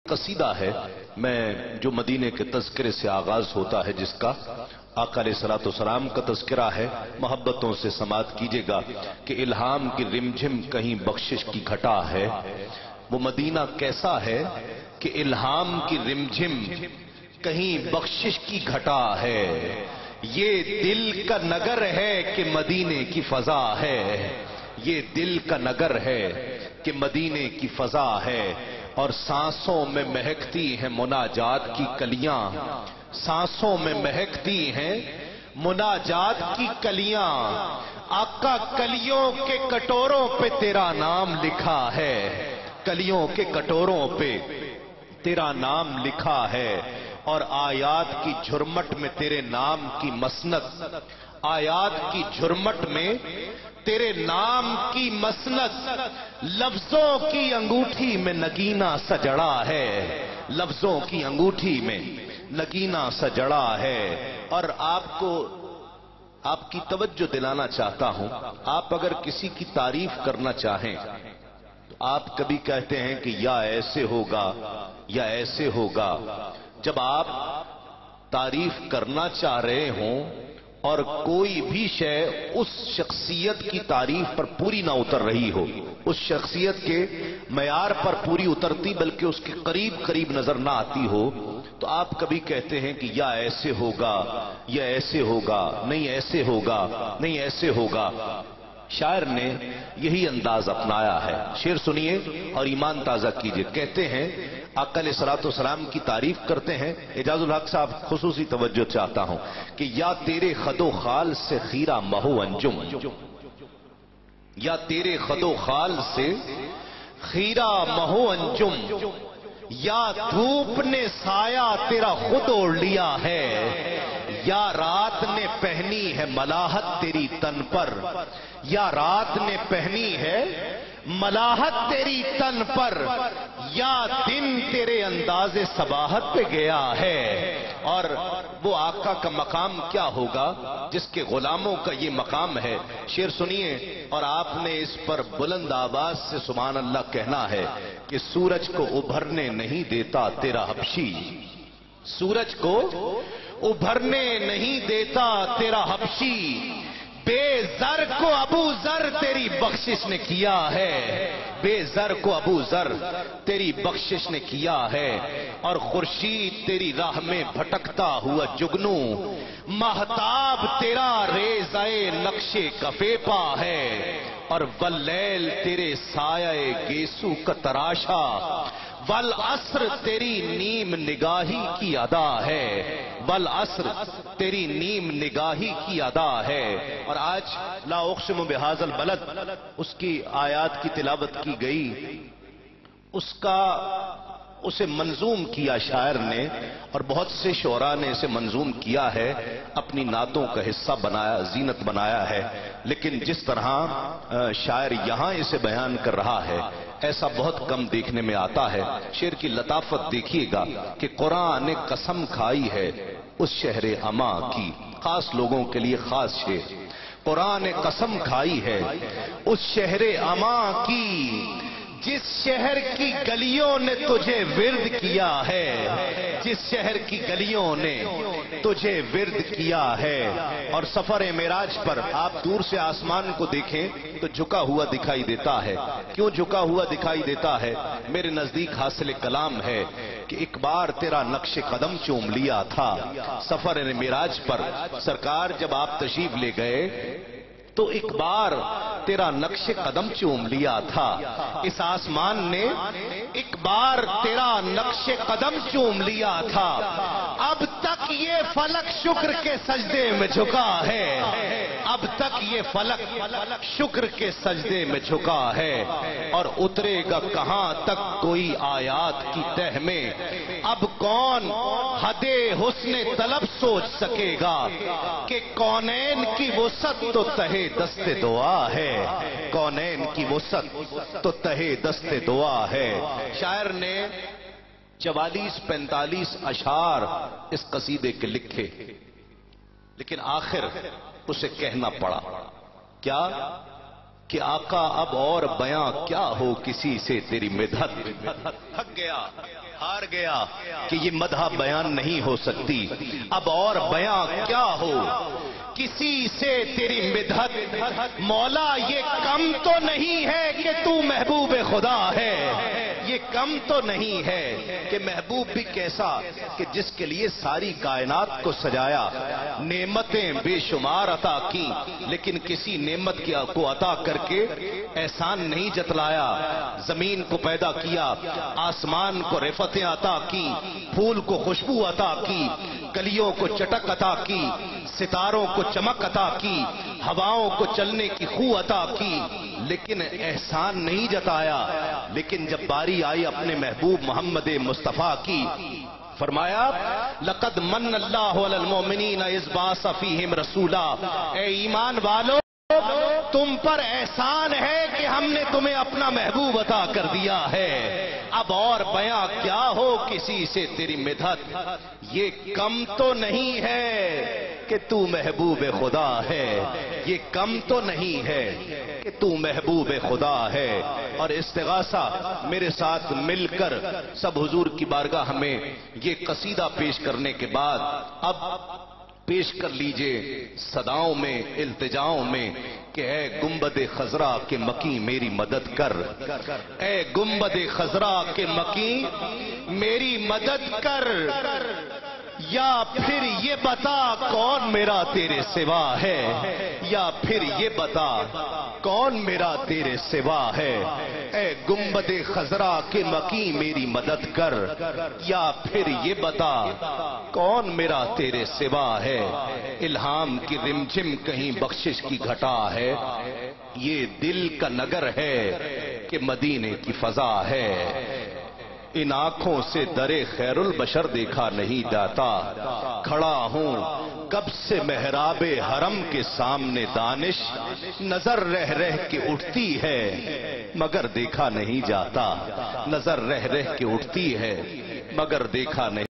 قصیدہ ہے میں جو مدینے کے تذکرے سے آغاز ہوتا ہے، جس کا آقا علیہ الصلوۃ والسلام کا تذکرہ ہے۔ محبتوں سے سماعت کیجیے گا کہ الہام کی رمجھم کہیں بخشش کی گھٹا ہے۔ وہ مدینہ کیسا ہے کہ الہام کی رمجھم کہیں بخشش کی گھٹا ہے۔ یہ دل کا نگر ہے کہ مدینے کی فضا ہے۔ یہ دل کا نگر ہے کہ مدینے کی فضا ہے۔ اور سانسوں میں مہکتی ہیں مناجات کی کلیاں، سانسوں میں مہکتی ہیں مناجات کی کلیاں۔ آقا کلیوں کے کٹوروں پہ تیرا نام لکھا ہے، کلیوں کے کٹوروں پہ تیرا نام لکھا ہے۔ اور آیات کی جھرمٹ میں تیرے نام کی مسند، آیات کی جھرمٹ میں تیرے نام کی مسند۔ لفظوں کی انگوٹھی میں نگینہ سجڑا ہے، لفظوں کی انگوٹھی میں نگینہ سجڑا ہے۔ اور آپ کی توجہ دلانا چاہتا ہوں، آپ اگر کسی کی تعریف کرنا چاہیں تو آپ کبھی کہتے ہیں کہ یا ایسے ہوگا یا ایسے ہوگا۔ جب آپ تعریف کرنا چاہ رہے ہوں اور کوئی بھی شے اس شخصیت کی تعریف پر پوری نہ اتر رہی ہو، اس شخصیت کے معیار پر پوری اترتی بلکہ اس کے قریب قریب نظر نہ آتی ہو، تو آپ کبھی کہتے ہیں کہ یا ایسے ہوگا یا ایسے ہوگا، نہیں ایسے ہوگا نہیں ایسے ہوگا۔ شاعر نے یہی انداز اپنایا ہے۔ شعر سنیے اور ایمان تازہ کیجئے۔ کہتے ہیں آقا علیہ الصلوۃ والسلام کی تعریف کرتے ہیں، اعجاز الحق صاحب خصوصی توجہ چاہتا ہوں کہ یا تیرے خد و خال سے خیرہ مہو انجم، یا تیرے خد و خال سے خیرہ مہو انجم، یا دھوپ نے سایہ تیرا خود اوڑھ لیا ہے، یا رات نے پہنی ہے ملاحت تیری تن پر، یا رات نے پہنی ہے ملاحت تیری تن پر، یا دن تیرے انداز صباحت پہ گیا ہے۔ اور وہ آقا کا مقام کیا ہوگا جس کے غلاموں کا یہ مقام ہے۔ شعر سنیے اور آپ نے اس پر بلند آواز سے سبحان اللہ کہنا ہے کہ سورج کو ابھرنے نہیں دیتا تیرا حبشی، سورج کو ابھرنے نہیں دیتا تیرا حبشی، بے زر کو ابو ذر تیری بخشش نے کیا ہے، بے زر کو ابو ذر تیری بخشش نے کیا ہے۔ اور خورشید تیری راہ میں بھٹکتا ہوا جگنو، مہتاب تیرا ریزۂ نقش کفے پا ہے، اور واللیل تیرے سایہ گیسو کا تراشا، والعصر تیری نیم نگاہی کی ادا ہے، والعصر تیری نیم نگاہی کی ادا ہے۔ اور آج لا اقسم بہذا البلد اس کی آیات کی تلاوت کی گئی، اسے منظوم کیا شاعر نے، اور بہت سے شعراء نے اسے منظوم کیا ہے، اپنی نعتوں کا حصہ بنایا، زینت بنایا ہے۔ لیکن جس طرح شاعر یہاں اسے بیان کر رہا ہے ایسا بہت کم دیکھنے میں آتا ہے۔ شعر کی لطافت دیکھیے گا کہ قرآن نے قسم کھائی ہے اس شہر اما کی، خاص لوگوں کے لیے خاص شعر۔ قرآن نے قسم کھائی ہے اس شہر اما کی، جس شہر کی گلیوں نے تجھے ورد کیا ہے، جس شہر کی گلیوں نے تجھے ورد کیا ہے۔ اور سفر معراج پر آپ دور سے آسمان کو دیکھیں تو جھکا ہوا دکھائی دیتا ہے۔ کیوں جھکا ہوا دکھائی دیتا ہے؟ میرے نزدیک حاصل کلام ہے کہ ایک بار تیرا نقش قدم چوم لیا تھا سفر معراج پر۔ سرکار جب آپ تشریف لے گئے تو ایک بار تیرا نقش قدم چوم لیا تھا، اس آسمان نے ایک بار تیرا نقش قدم چوم لیا تھا۔ اب تک یہ فلک شکر کے سجدے میں جھکا ہے، اب تک یہ فلک شکر کے سجدے میں جھکا ہے۔ اور اترے گا کہاں تک کوئی آیات کی تہ میں، اب کون حد حسن طلب سوچ سکے گا کہ کونین کی وسعت تو تہے دست دعا ہے، کونین کی وسعت تو تہے دست دعا ہے۔ شاعر نے 44-45 اشعار اس قصیدے کے لکھے، لیکن آخر اسے کہنا پڑا کیا کہ آقا اب اور بیاں کیا ہو کسی سے تیری مدحت، تھک گیا ہار گیا کہ یہ مدح بیان نہیں ہو سکتی، اب اور بیاں کیا ہو کسی سے تیری مدحت، مولا یہ کم تو نہیں ہے کہ تو محبوب خدا ہے، یہ کم تو نہیں ہے کہ محبوب بھی کیسا کہ جس کے لیے ساری کائنات کو سجایا، نعمتیں بے شمار عطا کی، لیکن کسی نعمت کو عطا کر کے احسان نہیں جتلایا، زمین کو پیدا کیا، آسمان کو رفعتیں عطا کی، پھول کو خوشبو عطا کی، کلیوں کو چٹک عطا کی، ستاروں کو چمک عطا کی، ہواؤں کو چلنے کی خو عطا کی، لیکن احسان نہیں جتایا۔ لیکن جب باری آئی اپنے محبوب محمد مصطفیٰ کی، فرمایا لقد من اللہ علی المؤمنین اذ بعث فیہم رسولا، اے ایمان والو تم پر احسان ہے کہ ہم نے تمہیں اپنا محبوب عطا کر دیا ہے، اب اور بیاں کیا ہو کسی سے تیری مدحت، یہ کم تو نہیں ہے کہ تو محبوب خدا ہے، یہ کم تو نہیں ہے کہ تو محبوب خدا ہے۔ اور استغاثہ میرے ساتھ مل کر سب حضور کی بارگاہ میں یہ قصیدہ پیش کرنے کے بعد اب پیش کر لیجئے صداؤں میں، التجاؤں میں کہ اے گنبد خضرا کے مکی میری مدد کر، اے گنبد خضرا کے مکی میری مدد کر، یا پھر یہ بتا کون میرا تیرے سوا ہے، یا پھر یہ بتا کون میرا تیرے سوا ہے، اے گنبد خضرا کے مکی میری مدد کر، یا پھر یہ بتا کون میرا تیرے سوا ہے، الہام کی رمجھم کہیں بخشش کی گھٹا ہے، یہ دل کا نگر ہے کہ مدینے کی فضا ہے، ان آنکھوں سے درے خیر البشر دیکھا نہیں جاتا، کھڑا ہوں کب سے محراب حرم کے سامنے دانش، نظر رہ رہ کے اٹھتی ہے مگر دیکھا نہیں جاتا، نظر رہ رہ کے اٹھتی ہے مگر دیکھا نہیں